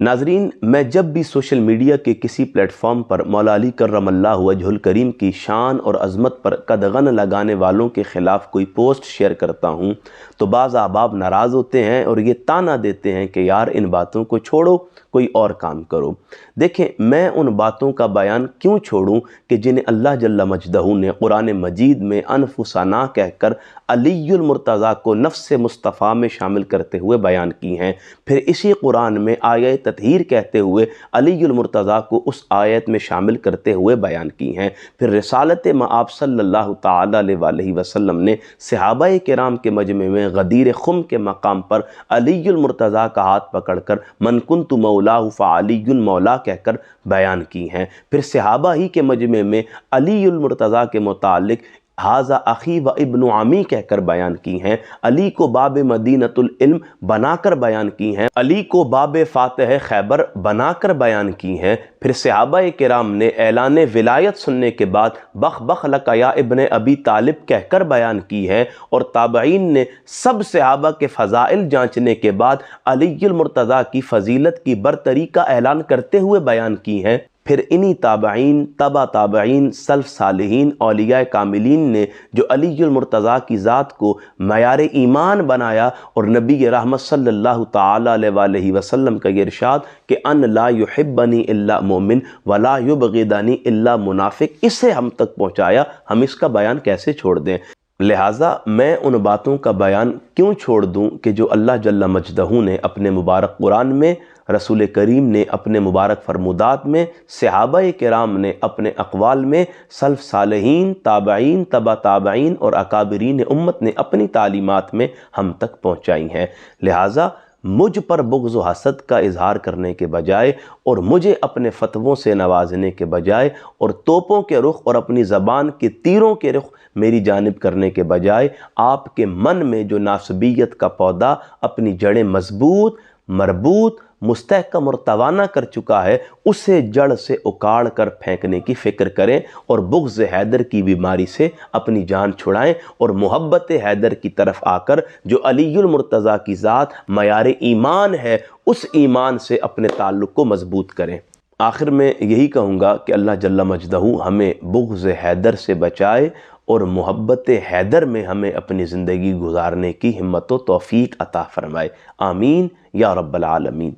ناظرین، میں جب بھی سوشل میڈیا کے کسی پلیٹ فارم پر مولا علی کرم اللہ وجہ الکریم کی شان اور عظمت پر قدغن لگانے والوں کے خلاف کوئی پوسٹ شیئر کرتا ہوں تو بعض احباب ناراض ہوتے ہیں اور یہ طعنہ دیتے ہیں کہ یار ان باتوں کو چھوڑو، کوئی اور کام کرو۔ دیکھیں، میں ان باتوں کا بیان کیوں چھوڑوں کہ جنہیں اللہ جل مجدہ نے قرآن مجید میں انفسنا کہہ کر علی المرتضیٰ کو نفس مصطفیٰ میں شامل کرتے ہوئے بیان کی ہیں، پھر اسی قرآن میں آیت تطہیر کہتے ہوئے علی المرتضیٰ کو اس آیت میں شامل کرتے ہوئے بیان کی ہیں، پھر رسالت مآب صلی اللہ تعالی علیہ وسلم نے صحابہ کرام کے مجمع میں غدیر خم کے مقام پر علی المرتضیٰ کا ہاتھ پکڑ کر من کنت مولاہ فعلی مولا کہہ کر بیان کی ہیں، پھر صحابہ ہی کے مجمع میں علی المرتضیٰ کے متعلق ھذا اخی و ابن عمی کہہ کر بیان کی ہیں، علی کو باب مدینۃ العلم بنا کر بیان کی ہیں، علی کو باب فاتح خیبر بنا کر بیان کی ہیں، پھر صحابہ کرام نے اعلان ولایت سننے کے بعد بخ بخ لک یا ابن ابی طالب کہہ کر بیان کی ہے، اور تابعین نے سب صحابہ کے فضائل جانچنے کے بعد علی المرتضیٰ کی فضیلت کی برتری کا اعلان کرتے ہوئے بیان کی ہیں، پھر انہی تابعین، تبع تابعین، سلف صالحین، اولیاء کاملین نے جو علی المرتضیٰ کی ذات کو معیار ایمان بنایا، اور نبی رحمت صلی اللہ تعالی علیہ وسلم کا یہ ارشاد کہ ان لا یحبنی الا مومن ولا یبغضنی الا منافق، اسے ہم تک پہنچایا، ہم اس کا بیان کیسے چھوڑ دیں؟ لہٰذا میں ان باتوں کا بیان کیوں چھوڑ دوں کہ جو اللہ جل مجدہ نے اپنے مبارک قرآن میں، رسول کریم نے اپنے مبارک فرمودات میں، صحابہ کرام نے اپنے اقوال میں، سلف صالحین، تابعین، تبع تابعین اور اکابرین امت نے اپنی تعلیمات میں ہم تک پہنچائی ہیں۔ لہٰذا مجھ پر بغض و حسد کا اظہار کرنے کے بجائے اور مجھے اپنے فتووں سے نوازنے کے بجائے اور توپوں کے رخ اور اپنی زبان کے تیروں کے رخ میری جانب کرنے کے بجائے آپ کے من میں جو ناسبیت کا پودا اپنی جڑیں مضبوط، مربوط، مستحکم اور توانا کر چکا ہے، اسے جڑ سے اکاڑ کر پھینکنے کی فکر کریں اور بغض حیدر کی بیماری سے اپنی جان چھڑائیں اور محبت حیدر کی طرف آ کر جو علی المرتضیٰ کی ذات معیار ایمان ہے، اس ایمان سے اپنے تعلق کو مضبوط کریں۔ آخر میں یہی کہوں گا کہ اللہ جل مجدہ ہمیں بغض حیدر سے بچائے اور محبت حیدر میں ہمیں اپنی زندگی گزارنے کی ہمت و توفیق عطا فرمائے۔ آمین یا رب العالمین۔